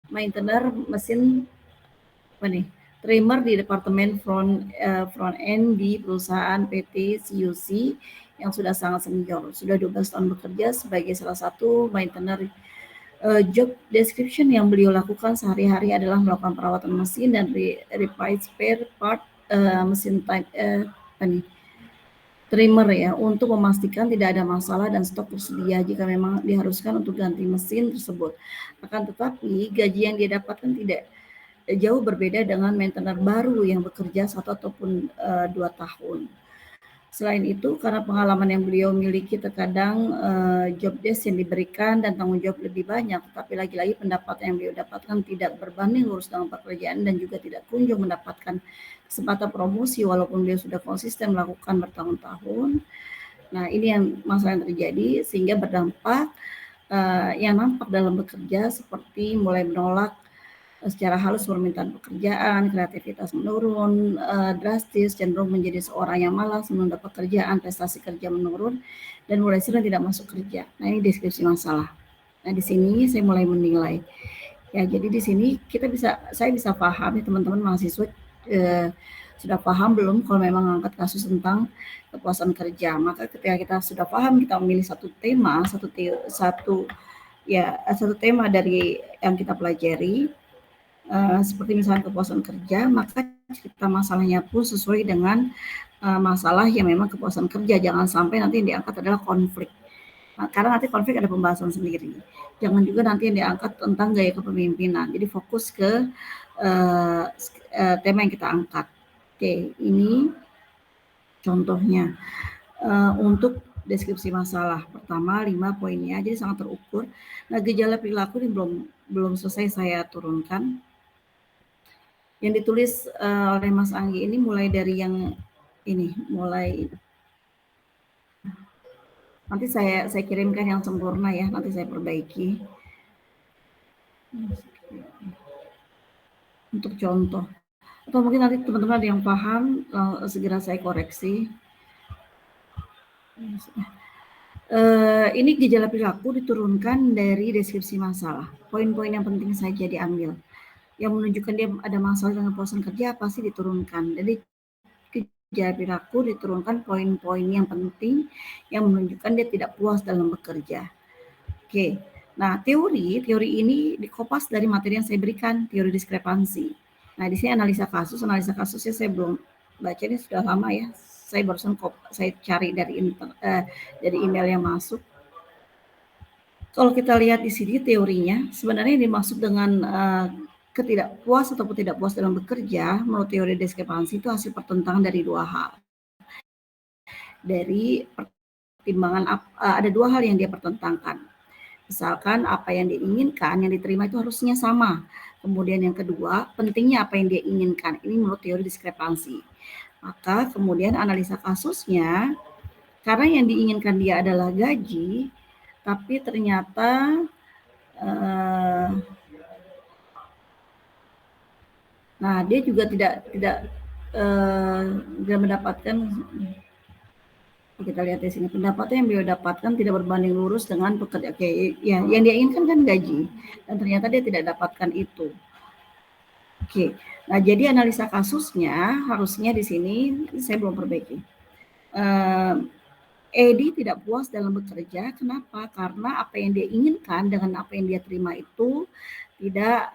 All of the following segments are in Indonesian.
maintainer mesin trimmer di departemen front end di perusahaan PT CUC yang sudah sangat senior, sudah 12 tahun bekerja sebagai salah satu maintainer. Job description yang beliau lakukan sehari-hari adalah melakukan perawatan mesin dan repair spare part mesin trimmer ya, untuk memastikan tidak ada masalah dan stok tersedia jika memang diharuskan untuk ganti mesin tersebut. Akan tetapi gaji yang dia dapatkan tidak jauh berbeda dengan maintainer baru yang bekerja 1 ataupun 2 tahun. Selain itu, karena pengalaman yang beliau miliki terkadang job desk yang diberikan dan tanggung jawab lebih banyak, tapi lagi-lagi pendapatan yang beliau dapatkan tidak berbanding lurus dengan pekerjaan dan juga tidak kunjung mendapatkan kesempatan promosi walaupun beliau sudah konsisten melakukan bertahun-tahun. Nah, ini yang masalah yang terjadi sehingga berdampak yang nampak dalam bekerja seperti mulai menolak secara halus permintaan pekerjaan, kreativitas menurun drastis, cenderung menjadi seorang yang malas, menunda pekerjaan, prestasi kerja menurun, dan mulai sering tidak masuk kerja. Nah, ini deskripsi masalah. Nah, di sini saya mulai menilai. Ya, jadi di sini saya bisa paham ya teman-teman mahasiswa sudah paham belum kalau memang angkat kasus tentang kepuasan kerja. Maka ketika kita sudah paham, kita memilih satu tema, satu tema dari yang kita pelajari, seperti misalnya kepuasan kerja, maka cerita masalahnya pun sesuai dengan masalah yang memang kepuasan kerja. Jangan sampai nanti yang diangkat adalah konflik. Nah, karena nanti konflik ada pembahasan sendiri. Jangan juga nanti yang diangkat tentang gaya kepemimpinan. Jadi fokus ke tema yang kita angkat. Oke, ini contohnya untuk deskripsi masalah. Pertama 5 poinnya, jadi sangat terukur. Nah, gejala perilaku ini belum selesai saya turunkan. Yang ditulis oleh Mas Anggi ini mulai dari yang ini, nanti saya kirimkan yang sempurna ya, nanti saya perbaiki untuk contoh. Atau mungkin nanti teman-teman ada yang paham, segera saya koreksi. Ini gejala perilaku diturunkan dari deskripsi masalah. Poin-poin yang penting saja diambil. Yang menunjukkan dia ada masalah dengan kepuasan kerja pasti diturunkan. Jadi gejala perilaku diturunkan poin-poin yang penting yang menunjukkan dia tidak puas dalam bekerja. Oke. Nah, teori ini dikopas dari materi yang saya berikan, teori diskrepansi. Nah, di sini analisa kasusnya saya belum baca, ini sudah lama ya. Saya barusan saya cari dari email yang masuk. Kalau kita lihat di sini teorinya, sebenarnya yang dimaksud dengan ketidakpuas ataupun tidak puas dalam bekerja, menurut teori diskrepansi itu hasil pertentangan dari dua hal. Dari pertimbangan ada dua hal yang dia pertentangkan. Misalkan apa yang diinginkan, yang diterima itu harusnya sama. Kemudian yang kedua, pentingnya apa yang dia inginkan. Ini menurut teori diskrepansi. Maka kemudian analisa kasusnya, karena yang diinginkan dia adalah gaji, tapi ternyata nah dia juga tidak mendapatkan. Kita lihat di sini, pendapatan yang beliau dapatkan tidak berbanding lurus dengan pekerja. Oke, ya, yang dia inginkan kan gaji, dan ternyata dia tidak dapatkan itu. Oke, nah jadi analisa kasusnya harusnya di sini saya belum perbaiki. Edi tidak puas dalam bekerja, kenapa? Karena apa yang dia inginkan dengan apa yang dia terima itu tidak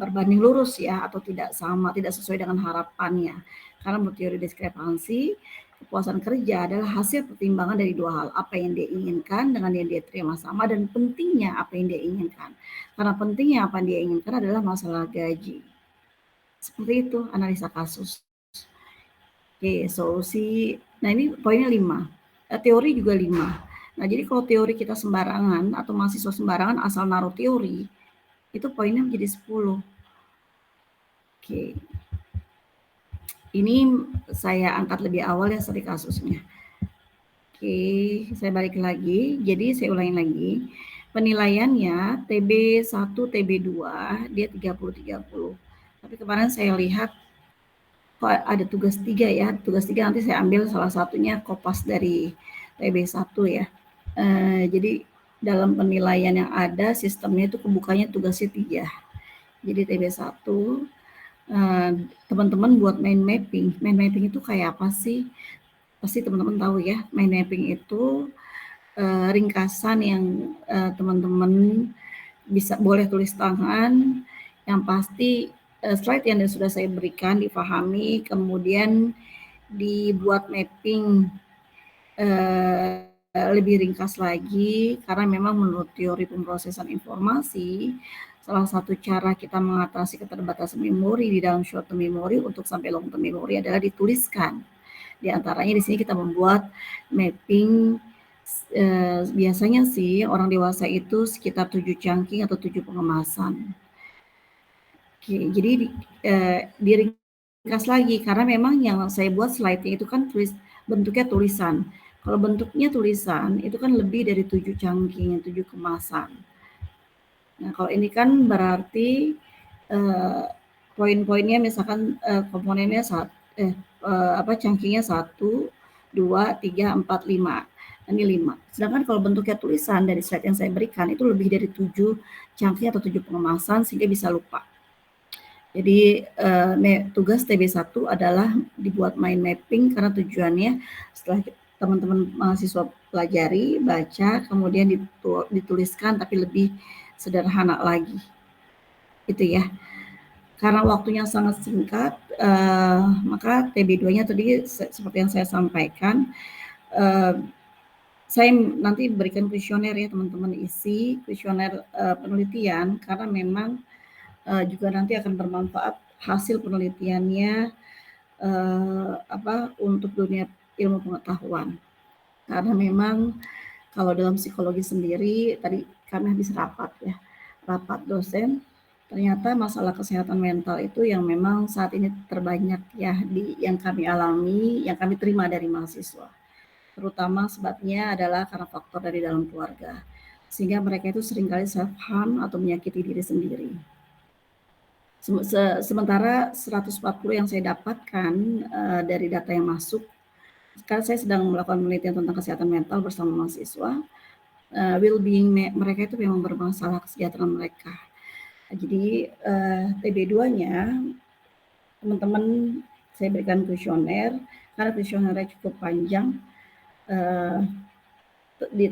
berbanding lurus ya, atau tidak sama, tidak sesuai dengan harapannya. Karena menurut teori diskrepansi, kepuasan kerja adalah hasil pertimbangan dari dua hal, apa yang dia inginkan dengan yang dia terima sama, dan pentingnya apa yang dia inginkan. Karena pentingnya apa yang dia inginkan adalah masalah gaji. Seperti itu analisa kasus. Oke, solusi. Nah, ini poinnya 5. Teori juga 5. Nah, jadi kalau teori kita sembarangan atau mahasiswa sembarangan asal naruh teori, itu poinnya menjadi 10. Oke. Ini saya angkat lebih awal ya studi kasusnya. Oke, saya balik lagi. Jadi saya ulangi lagi. Penilaiannya TB1, TB2 dia 30-30. Tapi kemarin saya lihat kok ada tugas 3 ya. Tugas 3 nanti saya ambil salah satunya kopas dari TB1 ya. Jadi dalam penilaian yang ada sistemnya itu kebukanya tugasnya 3. Jadi TB1 teman-teman buat mind mapping. Mind mapping itu kayak apa sih? Pasti teman-teman tahu ya, mind mapping itu ringkasan yang teman-teman bisa boleh tulis tangan, yang pasti slide yang sudah saya berikan dipahami, kemudian dibuat mapping lebih ringkas lagi, karena memang menurut teori pemrosesan informasi, salah satu cara kita mengatasi keterbatasan memori di dalam short term memory untuk sampai long term memory adalah dituliskan. Di antaranya di sini kita membuat mapping biasanya sih orang dewasa itu sekitar 7 chunking atau 7 pengemasan. Oke, jadi diringkas lagi karena memang yang saya buat slide-nya itu kan bentuknya tulisan. Kalau bentuknya tulisan itu kan lebih dari 7 chunking, 7 kemasan. Nah, kalau ini kan berarti poin-poinnya misalkan komponennya chunkingnya 1, 2, 3, 4, 5. Ini 5. Sedangkan kalau bentuknya tulisan dari slide yang saya berikan itu lebih dari 7 chunking atau 7 pengemasan sehingga bisa lupa. Jadi tugas TB1 adalah dibuat mind mapping karena tujuannya setelah teman-teman mahasiswa pelajari, baca, kemudian dituliskan tapi lebih sederhana lagi. Itu ya. Karena waktunya sangat singkat, maka TB2-nya tadi seperti yang saya sampaikan, saya nanti berikan kuesioner ya teman-teman isi kuesioner penelitian karena memang juga nanti akan bermanfaat hasil penelitiannya untuk dunia ilmu pengetahuan. Karena memang kalau dalam psikologi sendiri tadi kami habis rapat dosen, ternyata masalah kesehatan mental itu yang memang saat ini terbanyak ya yang kami alami, yang kami terima dari mahasiswa. Terutama sebabnya adalah karena faktor dari dalam keluarga. Sehingga mereka itu seringkali self harm atau menyakiti diri sendiri. Sementara 140 yang saya dapatkan dari data yang masuk, sekarang saya sedang melakukan penelitian tentang kesehatan mental bersama mahasiswa. Well-being mereka itu memang bermasalah kesejahteraan mereka. Jadi TB2-nya teman-teman saya berikan kuesioner karena kuesionernya cukup panjang.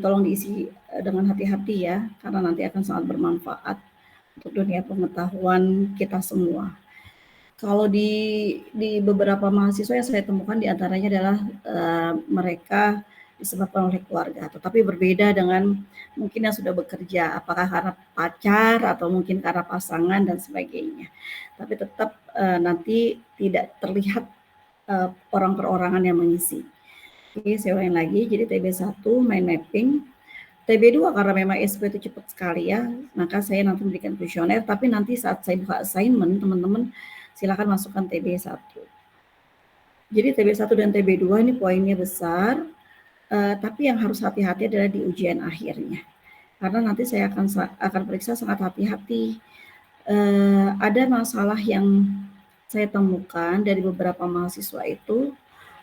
Tolong diisi dengan hati-hati ya karena nanti akan sangat bermanfaat untuk dunia pengetahuan kita semua. Kalau di beberapa mahasiswa yang saya temukan diantaranya adalah mereka disebabkan oleh keluarga, tetapi berbeda dengan mungkin yang sudah bekerja, apakah karena pacar atau mungkin karena pasangan dan sebagainya. Tapi tetap nanti tidak terlihat orang perorangan yang mengisi. Oke, saya ulangi lagi, jadi TB1 mind mapping, TB2 karena memang SP itu cepat sekali ya, maka saya nanti memberikan kuesioner, tapi nanti saat saya buka assignment, teman-teman silakan masukkan TB1. Jadi TB1 dan TB2 ini poinnya besar, tapi yang harus hati-hati adalah di ujian akhirnya. Karena nanti saya akan periksa sangat hati-hati. Ada masalah yang saya temukan dari beberapa mahasiswa itu,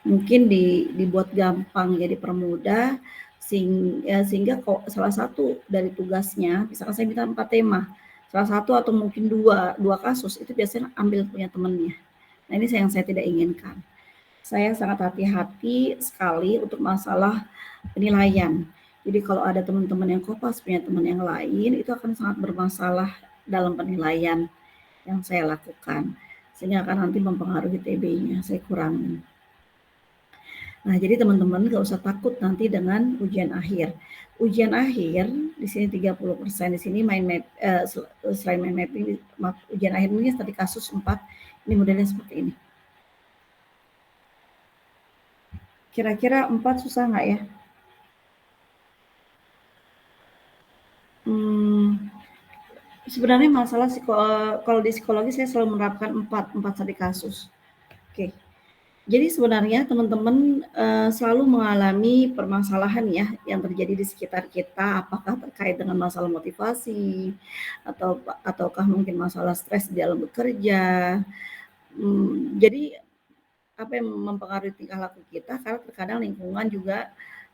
mungkin dibuat gampang jadi permudah, sehingga salah satu dari tugasnya, misalkan saya minta 4 tema, salah satu atau mungkin dua kasus itu biasanya ambil punya temannya. Nah ini yang saya tidak inginkan. Saya sangat hati-hati sekali untuk masalah penilaian. Jadi kalau ada teman-teman yang kopas punya teman yang lain, itu akan sangat bermasalah dalam penilaian yang saya lakukan. Sehingga akan nanti mempengaruhi TB-nya, saya kurangi. Nah, jadi teman-teman nggak usah takut nanti dengan ujian akhir. Ujian akhir di sini 30%, di sini selain mind mapping, ujian akhir ini tadi kasus 4, ini modelnya seperti ini. Kira-kira 4 susah nggak ya? Sebenarnya masalah kalau di psikologi saya selalu menerapkan 4 tadi kasus. Oke. Jadi sebenarnya teman-teman selalu mengalami permasalahan ya yang terjadi di sekitar kita, apakah terkait dengan masalah motivasi ataukah mungkin masalah stres di dalam bekerja. Jadi apa yang mempengaruhi tingkah laku kita karena terkadang lingkungan juga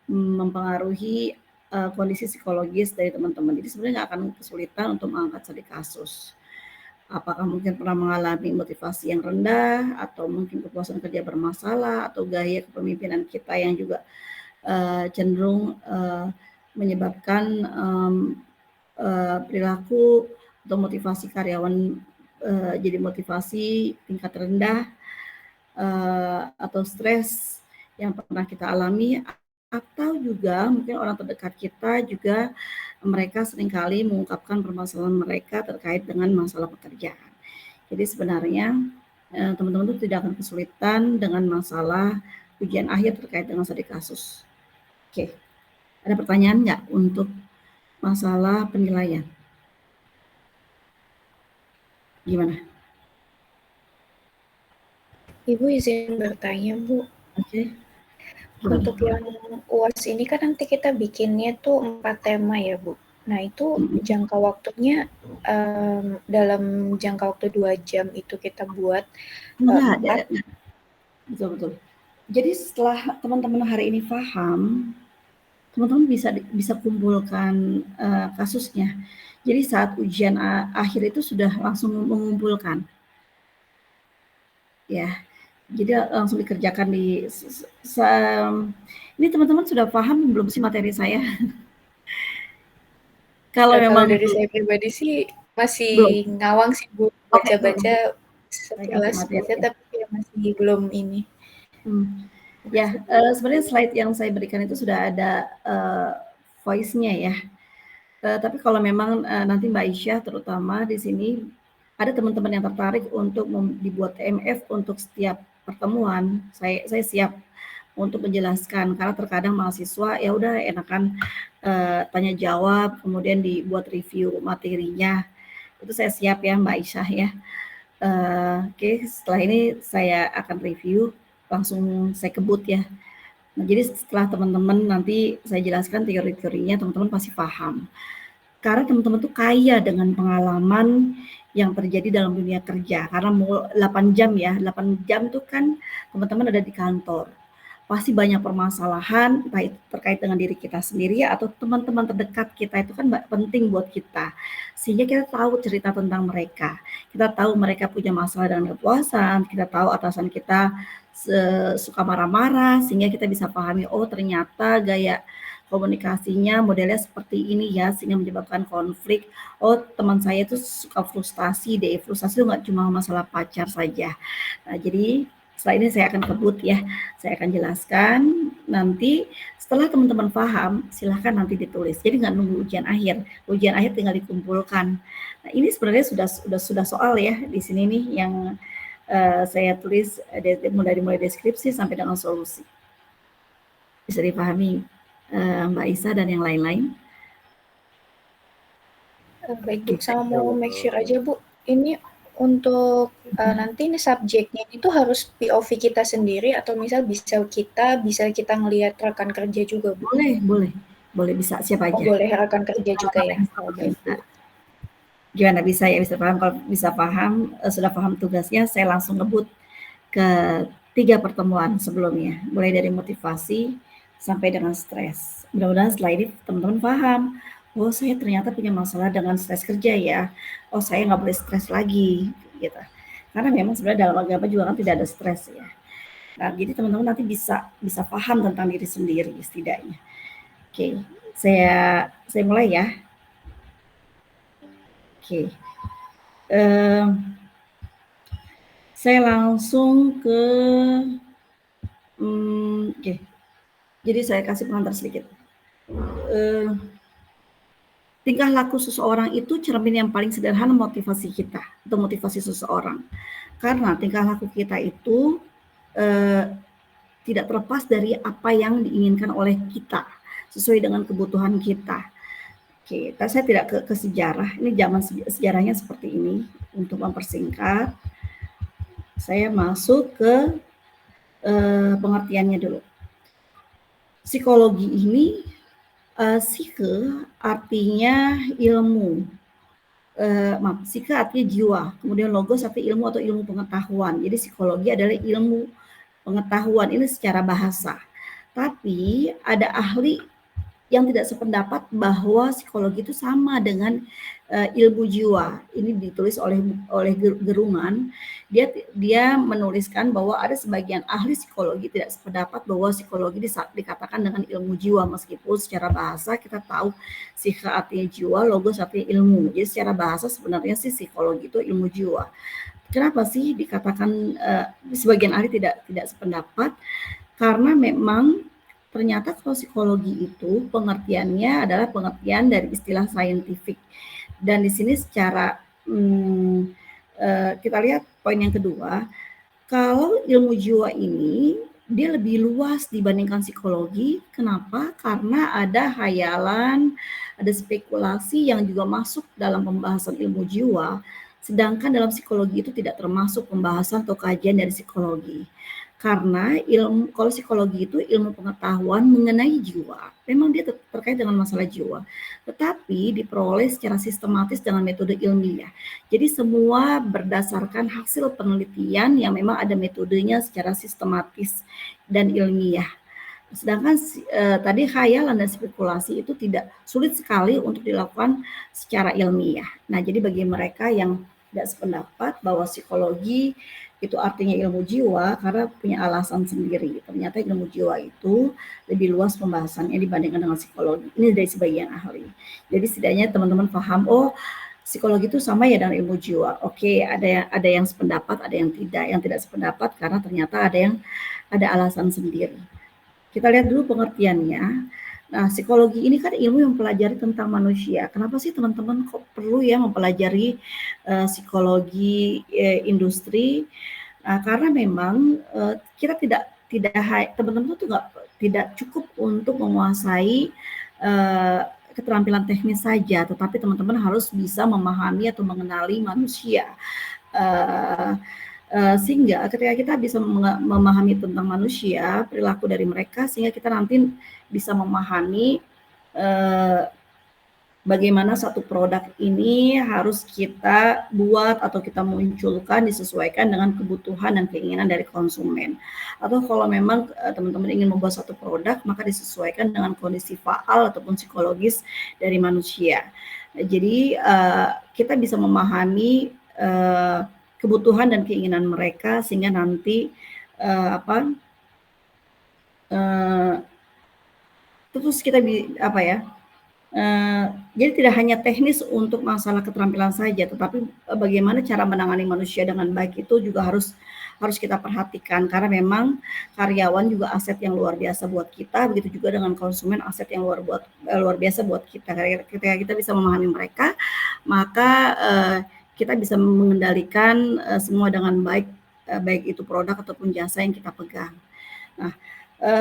mempengaruhi kondisi psikologis dari teman-teman. Jadi sebenarnya nggak akan kesulitan untuk mengangkat studi kasus. Apakah mungkin pernah mengalami motivasi yang rendah, atau mungkin kepuasan kerja bermasalah, atau gaya kepemimpinan kita yang juga cenderung menyebabkan perilaku atau motivasi karyawan jadi motivasi tingkat rendah, atau stres yang pernah kita alami, atau juga mungkin orang terdekat kita juga mereka seringkali mengungkapkan permasalahan mereka terkait dengan masalah pekerjaan. Jadi sebenarnya teman-teman itu tidak akan kesulitan dengan masalah ujian akhir terkait dengan studi kasus. Oke, ada pertanyaan nggak untuk masalah penilaian? Gimana? Ibu izin bertanya, Bu. Oke. Untuk yang UAS ini kan nanti kita bikinnya tuh 4 tema ya, Bu. Nah, itu jangka waktunya dalam jangka waktu 2 jam itu kita buat Enggak. Betul. Jadi setelah teman-teman hari ini paham, teman-teman bisa kumpulkan kasusnya. Jadi saat ujian akhir itu sudah langsung mengumpulkan. Ya. Jadi langsung dikerjakan ini teman-teman sudah paham belum sih materi saya? Kalau dari saya pribadi sih masih belum. ngawang sih, Bu. Baca-baca sekilas baca, tapi ya masih belum ini. Ya, sebenarnya slide yang saya berikan itu sudah ada voice-nya ya. Tapi kalau memang nanti Mbak Aisyah terutama di sini ada teman-teman yang tertarik untuk dibuat TMF untuk setiap pertemuan, saya siap untuk menjelaskan, karena terkadang mahasiswa ya udah enakan tanya jawab, kemudian dibuat review materinya. Itu saya siap ya Mbak Aisyah ya. Oke, setelah ini saya akan review, langsung saya kebut ya. Nah, jadi setelah teman-teman nanti saya jelaskan teori-teorinya, teman-teman pasti paham. Karena teman-teman tuh kaya dengan pengalaman yang terjadi dalam dunia kerja. Karena 8 jam ya, 8 jam tuh kan teman-teman ada di kantor. Pasti banyak permasalahan, entah itu terkait dengan diri kita sendiri atau teman-teman terdekat kita, itu kan penting buat kita. Sehingga kita tahu cerita tentang mereka. Kita tahu mereka punya masalah dengan kepuasan, kita tahu atasan kita suka marah-marah, sehingga kita bisa pahami, oh ternyata gaya komunikasinya modelnya seperti ini ya, sehingga menyebabkan konflik. Oh teman saya itu suka frustasi deh, frustasi itu nggak cuma masalah pacar saja. Nah jadi setelah ini saya akan kebut ya, saya akan jelaskan. Nanti setelah teman-teman paham, silahkan nanti ditulis. Jadi nggak nunggu ujian akhir tinggal dikumpulkan. Nah ini sebenarnya sudah soal ya di sini nih yang saya tulis mulai deskripsi sampai dengan solusi. Bisa dipahami Mbak Isa dan yang lain-lain? Baik Bu, sama mau make sure aja Bu, ini untuk nanti ini subjeknya itu harus POV kita sendiri atau misal bisa kita ngelihat rekan kerja juga Bu? Boleh bisa siapa aja. Oh boleh rekan kerja juga ya. Gimana bisa paham? Kalau bisa paham, sudah paham tugasnya, saya langsung ngebut ke 3 pertemuan sebelumnya, mulai dari motivasi sampai dengan stres. Mudah-mudahan setelah ini teman-teman paham, oh saya ternyata punya masalah dengan stres kerja ya, oh saya nggak boleh stres lagi, gitu. Karena memang sebenarnya dalam agama juga kan tidak ada stres ya. Nah, jadi teman-teman nanti bisa paham tentang diri sendiri setidaknya. Oke, saya mulai ya. Oke. Saya langsung ke oke. Jadi saya kasih pengantar sedikit. Tingkah laku seseorang itu cermin yang paling sederhana motivasi kita atau motivasi seseorang. Karena tingkah laku kita itu tidak terlepas dari apa yang diinginkan oleh kita, sesuai dengan kebutuhan kita. Oke, saya tidak ke sejarah. Ini zaman sejarahnya seperti ini. Untuk mempersingkat, saya masuk ke pengertiannya dulu. Psikologi ini, psike artinya ilmu. Psike artinya jiwa, kemudian logos artinya ilmu atau ilmu pengetahuan. Jadi psikologi adalah ilmu pengetahuan, ini secara bahasa. Tapi ada ahli yang tidak sependapat bahwa psikologi itu sama dengan ilmu jiwa. Ini ditulis oleh Gerungan. Dia menuliskan bahwa ada sebagian ahli psikologi tidak sependapat bahwa psikologi dikatakan dengan ilmu jiwa, meskipun secara bahasa kita tahu psike artinya jiwa, logos artinya ilmu. Jadi secara bahasa sebenarnya sih psikologi itu ilmu jiwa. Kenapa sih dikatakan sebagian ahli tidak sependapat? Karena memang ternyata kalau psikologi itu pengertiannya adalah pengertian dari istilah saintifik. Dan di sini secara kita lihat poin yang kedua, kalau ilmu jiwa ini dia lebih luas dibandingkan psikologi. Kenapa? Karena ada hayalan, ada spekulasi yang juga masuk dalam pembahasan ilmu jiwa, sedangkan dalam psikologi itu tidak termasuk pembahasan atau kajian dari psikologi. Karena kalau psikologi itu ilmu pengetahuan mengenai jiwa, memang dia terkait dengan masalah jiwa, tetapi diperoleh secara sistematis dengan metode ilmiah. Jadi semua berdasarkan hasil penelitian yang memang ada metodenya secara sistematis dan ilmiah. Sedangkan tadi khayalan dan spekulasi itu sulit sekali untuk dilakukan secara ilmiah. Nah, jadi bagi mereka yang tidak sependapat bahwa psikologi itu artinya ilmu jiwa karena punya alasan sendiri. Ternyata ilmu jiwa itu lebih luas pembahasannya dibandingkan dengan psikologi. Ini dari sebagian ahli. Jadi setidaknya teman-teman paham, oh psikologi itu sama ya dengan ilmu jiwa. Oke, ada yang sependapat, ada yang tidak. Yang tidak sependapat karena ternyata ada alasan sendiri. Kita lihat dulu pengertiannya. Nah, psikologi ini kan ilmu yang mempelajari tentang manusia. Kenapa sih teman-teman kok perlu ya mempelajari psikologi industri? Nah, karena memang kita teman-teman tuh tidak cukup untuk menguasai keterampilan teknis saja, tetapi teman-teman harus bisa memahami atau mengenali manusia. Sehingga ketika kita bisa memahami tentang manusia, perilaku dari mereka, sehingga kita nanti bisa memahami bagaimana satu produk ini harus kita buat atau kita munculkan disesuaikan dengan kebutuhan dan keinginan dari konsumen. Atau kalau memang teman-teman ingin membuat satu produk, maka disesuaikan dengan kondisi faal ataupun psikologis dari manusia. Jadi kita bisa memahami kebutuhan dan keinginan mereka sehingga nanti terus kita jadi tidak hanya teknis untuk masalah keterampilan saja, tetapi bagaimana cara menangani manusia dengan baik itu juga harus kita perhatikan, karena memang karyawan juga aset yang luar biasa buat kita, begitu juga dengan konsumen aset yang luar biasa buat kita. Ketika kita bisa memahami mereka, maka kita bisa mengendalikan semua dengan baik, baik itu produk ataupun jasa yang kita pegang. Nah,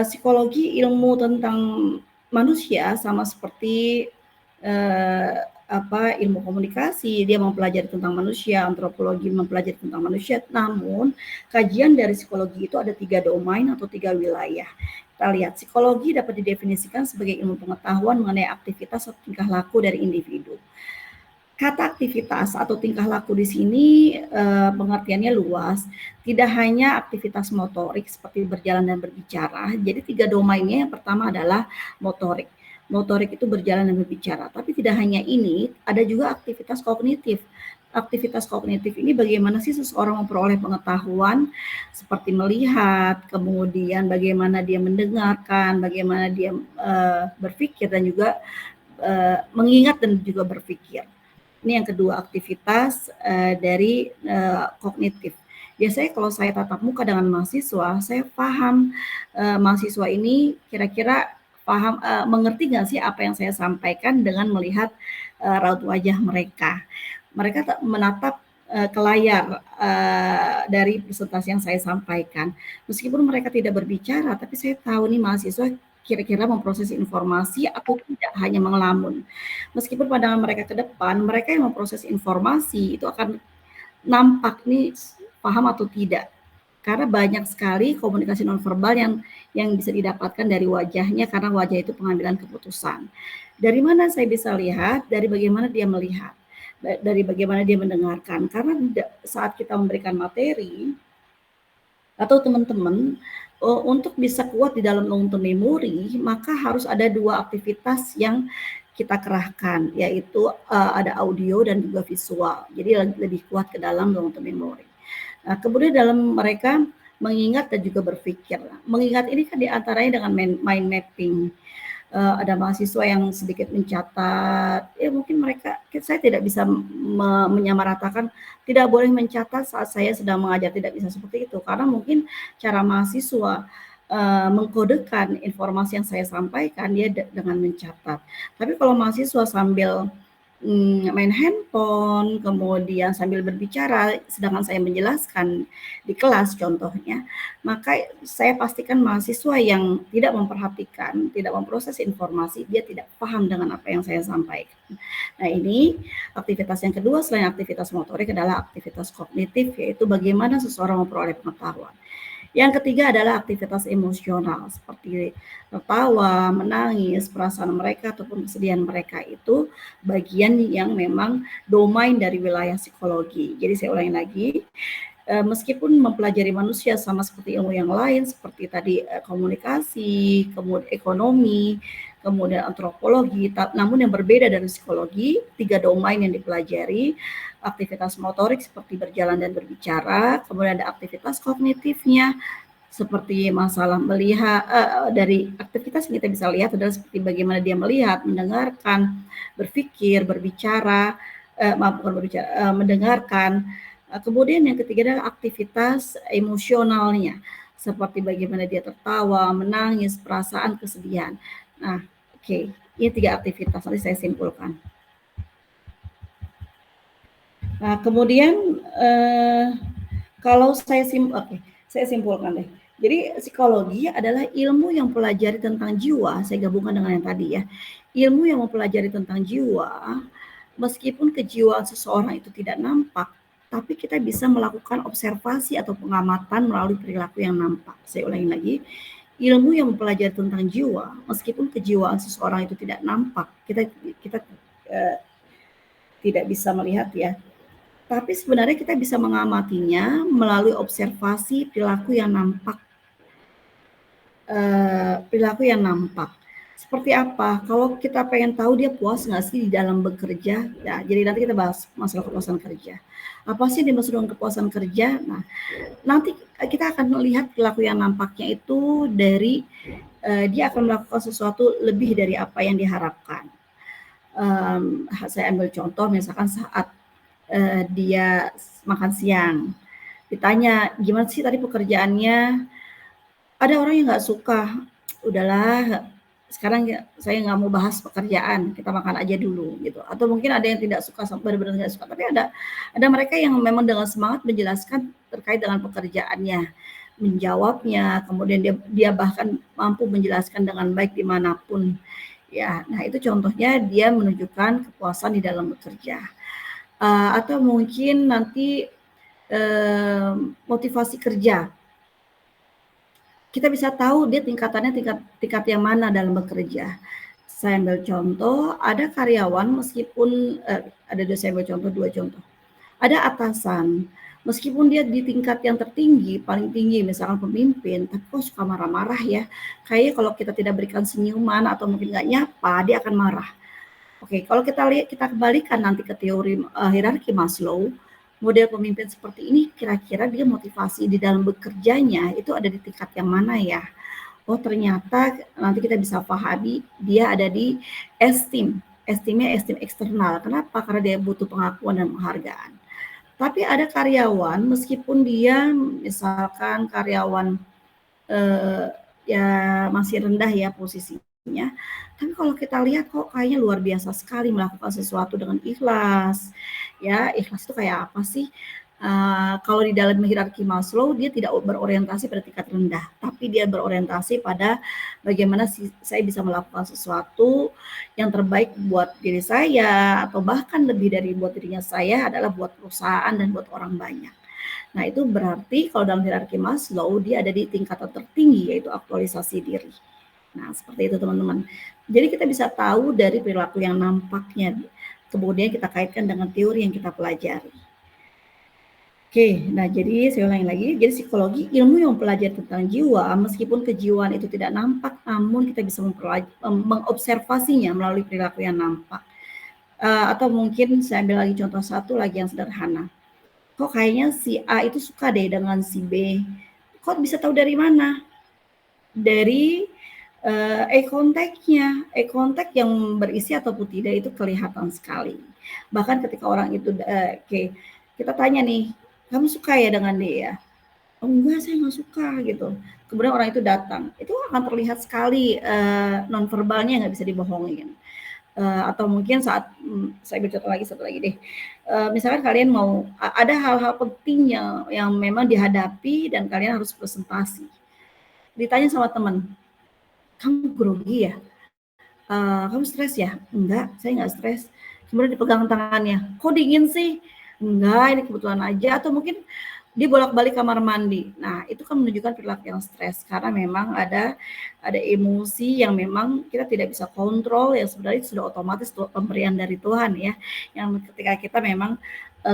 psikologi ilmu tentang manusia sama seperti ilmu komunikasi, dia mempelajari tentang manusia, antropologi mempelajari tentang manusia. Namun kajian dari psikologi itu ada 3 domain atau 3 wilayah. Kita lihat, psikologi dapat didefinisikan sebagai ilmu pengetahuan mengenai aktivitas atau tingkah laku dari individu. Kata aktivitas atau tingkah laku di sini pengertiannya luas, tidak hanya aktivitas motorik seperti berjalan dan berbicara. Jadi 3 domainnya, yang pertama adalah motorik. Motorik itu berjalan dan berbicara, tapi tidak hanya ini, ada juga aktivitas kognitif. Aktivitas kognitif ini bagaimana sih seseorang memperoleh pengetahuan seperti melihat, kemudian bagaimana dia mendengarkan, bagaimana dia berpikir dan juga mengingat dan juga berpikir. Ini yang kedua, aktivitas dari kognitif. Biasanya kalau saya tatap muka dengan mahasiswa, saya paham mahasiswa ini kira-kira paham, mengerti nggak sih apa yang saya sampaikan dengan melihat raut wajah mereka. Mereka menatap ke layar dari presentasi yang saya sampaikan. Meskipun mereka tidak berbicara, tapi saya tahu nih mahasiswa kira-kira memproses informasi atau tidak hanya mengelamun. Meskipun pandangan mereka ke depan, mereka yang memproses informasi itu akan nampak nih paham atau tidak. Karena banyak sekali komunikasi nonverbal yang bisa didapatkan dari wajahnya, karena wajah itu pengambilan keputusan. Dari mana saya bisa lihat? Dari bagaimana dia melihat, dari bagaimana dia mendengarkan. Karena saat kita memberikan materi atau teman-teman Untuk bisa kuat di dalam long term memory, maka harus ada 2 aktivitas yang kita kerahkan, yaitu ada audio dan juga visual. Jadi lebih kuat ke dalam long term memory. Nah, kemudian dalam mereka mengingat dan juga berpikir. Mengingat ini kan diantaranya dengan mind mapping. Ada mahasiswa yang sedikit mencatat, ya mungkin saya tidak bisa menyamaratakan tidak boleh mencatat saat saya sedang mengajar, tidak bisa seperti itu, karena mungkin cara mahasiswa mengkodekan informasi yang saya sampaikan dia dengan mencatat. Tapi kalau mahasiswa sambil main handphone, kemudian sambil berbicara, sedangkan saya menjelaskan di kelas contohnya, maka saya pastikan mahasiswa yang tidak memperhatikan, tidak memproses informasi, dia tidak paham dengan apa yang saya sampaikan. Nah ini aktivitas yang kedua selain aktivitas motorik adalah aktivitas kognitif, yaitu bagaimana seseorang memperoleh pengetahuan. Yang ketiga adalah aktivitas emosional seperti tertawa, menangis, perasaan mereka ataupun kesedihan mereka itu bagian yang memang domain dari wilayah psikologi. Jadi saya ulangi lagi, meskipun mempelajari manusia sama seperti ilmu yang lain seperti tadi komunikasi, kemudian ekonomi, kemudian antropologi, namun yang berbeda dari psikologi, 3 domain yang dipelajari, aktivitas motorik seperti berjalan dan berbicara, kemudian ada aktivitas kognitifnya seperti masalah melihat, dari aktivitas yang kita bisa lihat adalah seperti bagaimana dia melihat, mendengarkan, berpikir, berbicara, mendengarkan. Kemudian yang ketiga adalah aktivitas emosionalnya, seperti bagaimana dia tertawa, menangis, perasaan kesedihan. Nah, oke, ini 3 aktivitas, nanti saya simpulkan. Nah, kemudian kalau saya simpulkan deh. Jadi psikologi adalah ilmu yang mempelajari tentang jiwa, saya gabungkan dengan yang tadi ya. Ilmu yang mempelajari tentang jiwa, meskipun kejiwaan seseorang itu tidak nampak, tapi kita bisa melakukan observasi atau pengamatan melalui perilaku yang nampak. Saya ulangi lagi, ilmu yang mempelajari tentang jiwa, meskipun kejiwaan seseorang itu tidak nampak, kita tidak bisa melihat ya, tapi sebenarnya kita bisa mengamatinya melalui observasi perilaku yang nampak. Perilaku yang nampak. Seperti apa? Kalau kita pengen tahu dia puas nggak sih di dalam bekerja, ya jadi nanti kita bahas masalah kepuasan kerja. Apa sih dimaksud dengan kepuasan kerja? Nah, nanti kita akan melihat perilaku yang nampaknya itu dari dia akan melakukan sesuatu lebih dari apa yang diharapkan. Saya ambil contoh misalkan saat dia makan siang, ditanya gimana sih tadi pekerjaannya, ada orang yang nggak suka, udahlah sekarang saya nggak mau bahas pekerjaan, kita makan aja dulu gitu. Atau mungkin ada yang tidak suka, benar-benar nggak suka, tapi ada mereka yang memang dengan semangat menjelaskan terkait dengan pekerjaannya, menjawabnya, kemudian dia bahkan mampu menjelaskan dengan baik dimanapun. Ya, nah itu contohnya dia menunjukkan kepuasan di dalam bekerja. Atau mungkin nanti motivasi kerja. Kita bisa tahu dia tingkatannya tingkat yang mana dalam bekerja. Saya ambil contoh, ada karyawan meskipun saya ambil contoh 2 contoh. Ada atasan, meskipun dia di tingkat yang tertinggi, paling tinggi misalkan pemimpin, tapi kok suka marah-marah ya. Kayaknya kalau kita tidak berikan senyuman atau mungkin nggak nyapa, dia akan marah. Oke, kalau kita kembalikan nanti ke teori hierarki Maslow, model pemimpin seperti ini kira-kira dia motivasi di dalam bekerjanya itu ada di tingkat yang mana ya? Oh ternyata nanti kita bisa pahami dia ada di estimnya estim eksternal. Kenapa? Karena dia butuh pengakuan dan penghargaan. Tapi ada karyawan meskipun dia misalkan karyawan ya masih rendah ya posisinya, tapi kalau kita lihat kok kayaknya luar biasa sekali melakukan sesuatu dengan ikhlas. Ya, ikhlas itu kayak apa sih? Kalau di dalam hierarki Maslow dia tidak berorientasi pada tingkat rendah, tapi dia berorientasi pada bagaimana saya bisa melakukan sesuatu yang terbaik buat diri saya atau bahkan lebih dari buat dirinya saya adalah buat perusahaan dan buat orang banyak. Nah, itu berarti kalau dalam hierarki Maslow dia ada di tingkatan tertinggi yaitu aktualisasi diri. Nah, seperti itu teman-teman. Jadi kita bisa tahu dari perilaku yang nampaknya, kemudian kita kaitkan dengan teori yang kita pelajari. Oke, nah jadi saya ulangi lagi, jadi psikologi ilmu yang mempelajari tentang jiwa, meskipun kejiwaan itu tidak nampak, namun kita bisa mengobservasinya melalui perilaku yang nampak. Atau mungkin saya ambil lagi contoh satu lagi yang sederhana. Kok kayaknya si A itu suka deh dengan si B. Kok bisa tahu dari mana? Dari eye contact yang berisi ataupun tidak itu kelihatan sekali. Bahkan ketika orang itu, kita tanya nih, kamu suka ya dengan dia? Oh enggak, saya nggak suka gitu. Kemudian orang itu datang, itu akan terlihat sekali nonverbalnya nggak bisa dibohongin. Atau mungkin saat saya bercontoh lagi satu lagi deh. Misalkan kalian mau ada hal-hal penting yang memang dihadapi dan kalian harus presentasi. Ditanya sama teman, kamu grogi ya? Kamu stres ya? Enggak, saya nggak stres. Kemudian dipegang tangannya, kok dingin sih? Enggak, ini kebetulan aja. Atau mungkin dia bolak-balik kamar mandi. Nah, itu kan menunjukkan perilaku yang stres karena memang ada emosi yang memang kita tidak bisa kontrol, yang sebenarnya sudah otomatis pemberian dari Tuhan ya. Yang ketika kita memang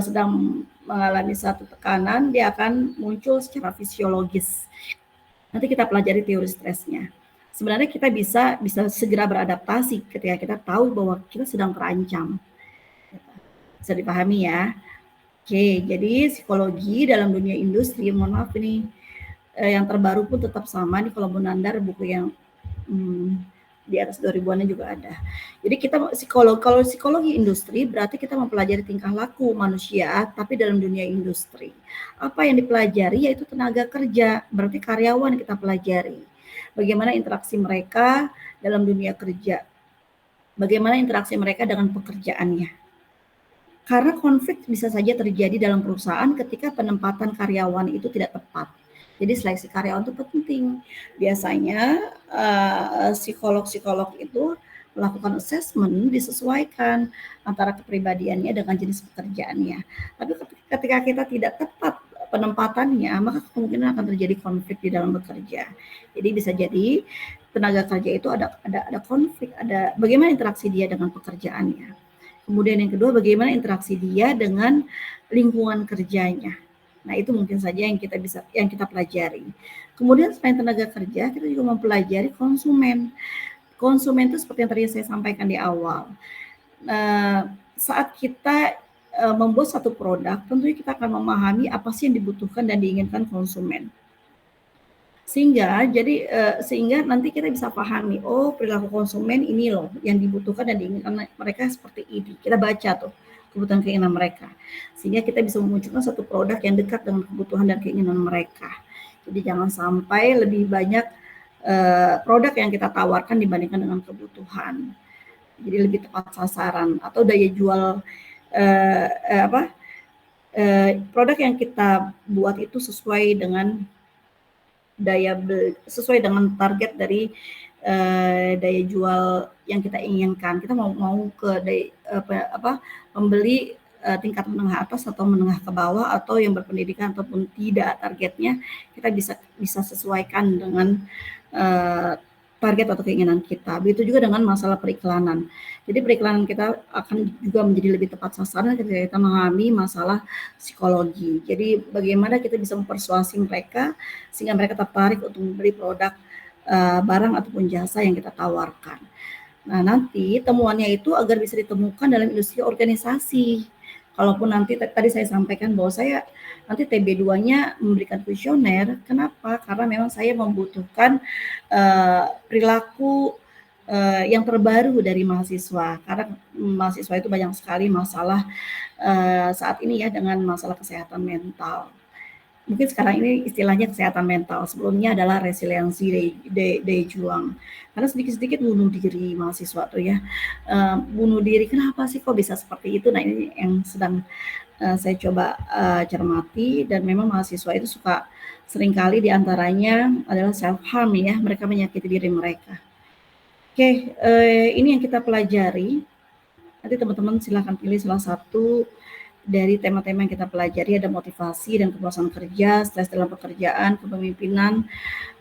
sedang mengalami satu tekanan, dia akan muncul secara fisiologis. Nanti kita pelajari teori stresnya. Sebenarnya kita bisa segera beradaptasi ketika kita tahu bahwa kita sedang terancam. Bisa dipahami ya. Oke, jadi psikologi dalam dunia industri, mohon maaf ini yang terbaru pun tetap sama nih kalau Munandar buku yang di atas 2000-an juga ada. Jadi kita kalau psikologi industri berarti kita mempelajari tingkah laku manusia tapi dalam dunia industri. Apa yang dipelajari yaitu tenaga kerja, berarti karyawan kita pelajari. Bagaimana interaksi mereka dalam dunia kerja. Bagaimana interaksi mereka dengan pekerjaannya. Karena konflik bisa saja terjadi dalam perusahaan ketika penempatan karyawan itu tidak tepat. Jadi seleksi karyawan itu penting. Biasanya psikolog-psikolog itu melakukan assessment disesuaikan antara kepribadiannya dengan jenis pekerjaannya. Tapi ketika kita tidak tepat penempatannya, maka kemungkinan akan terjadi konflik di dalam bekerja. Jadi bisa jadi tenaga kerja itu ada konflik, ada bagaimana interaksi dia dengan pekerjaannya. Kemudian yang kedua, bagaimana interaksi dia dengan lingkungan kerjanya. Nah, itu mungkin saja yang kita pelajari. Kemudian selain tenaga kerja, kita juga mempelajari konsumen. Konsumen itu seperti yang tadi saya sampaikan di awal. Saat kita membuat satu produk, tentunya kita akan memahami apa sih yang dibutuhkan dan diinginkan konsumen. Sehingga nanti kita bisa pahami, oh perilaku konsumen ini loh yang dibutuhkan dan diinginkan mereka seperti ini. Kita baca tuh kebutuhan keinginan mereka. Sehingga kita bisa memunculkan satu produk yang dekat dengan kebutuhan dan keinginan mereka. Jadi jangan sampai lebih banyak produk yang kita tawarkan dibandingkan dengan kebutuhan. Jadi lebih tepat sasaran atau daya jual produk yang kita buat itu sesuai dengan sesuai dengan target dari daya jual yang kita inginkan. Kita mau ke pembeli tingkat menengah atas atau menengah ke bawah atau yang berpendidikan ataupun tidak, targetnya kita bisa sesuaikan dengan target atau keinginan kita. Begitu juga dengan masalah periklanan. Jadi periklanan kita akan juga menjadi lebih tepat sasaran ketika kita memahami masalah psikologi. Jadi bagaimana kita bisa mempersuasi mereka sehingga mereka tertarik untuk membeli produk, barang ataupun jasa yang kita tawarkan. Nah, nanti temuannya itu agar bisa ditemukan dalam industri organisasi. Kalaupun nanti tadi saya sampaikan bahwa saya nanti TB2-nya memberikan kuesioner, kenapa? Karena memang saya membutuhkan perilaku yang terbaru dari mahasiswa. Karena mahasiswa itu banyak sekali masalah saat ini ya dengan masalah kesehatan mental. Mungkin sekarang ini istilahnya kesehatan mental, sebelumnya adalah resiliensi daya juang. Karena sedikit-sedikit bunuh diri mahasiswa tuh ya. Bunuh diri, kenapa sih kok bisa seperti itu? Nah ini yang sedang saya coba cermati, dan memang mahasiswa itu suka seringkali diantaranya adalah self harm ya, mereka menyakiti diri mereka. Oke, ini yang kita pelajari. Nanti teman-teman silahkan pilih salah satu dari tema-tema yang kita pelajari. Ada motivasi dan kepuasan kerja, stres dalam pekerjaan, kepemimpinan.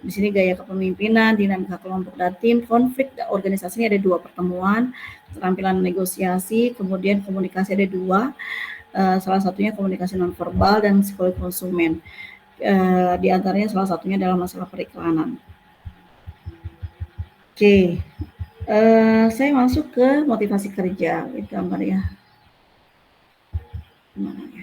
Di sini gaya kepemimpinan, dinamika kelompok dan tim, konflik organisasi ini ada 2 pertemuan, keterampilan negosiasi, kemudian komunikasi ada 2. salah satunya komunikasi nonverbal dan psikologi konsumen. Di antaranya salah satunya adalah masalah periklanan. Oke, saya masuk ke motivasi kerja, gambar ya. Gimana?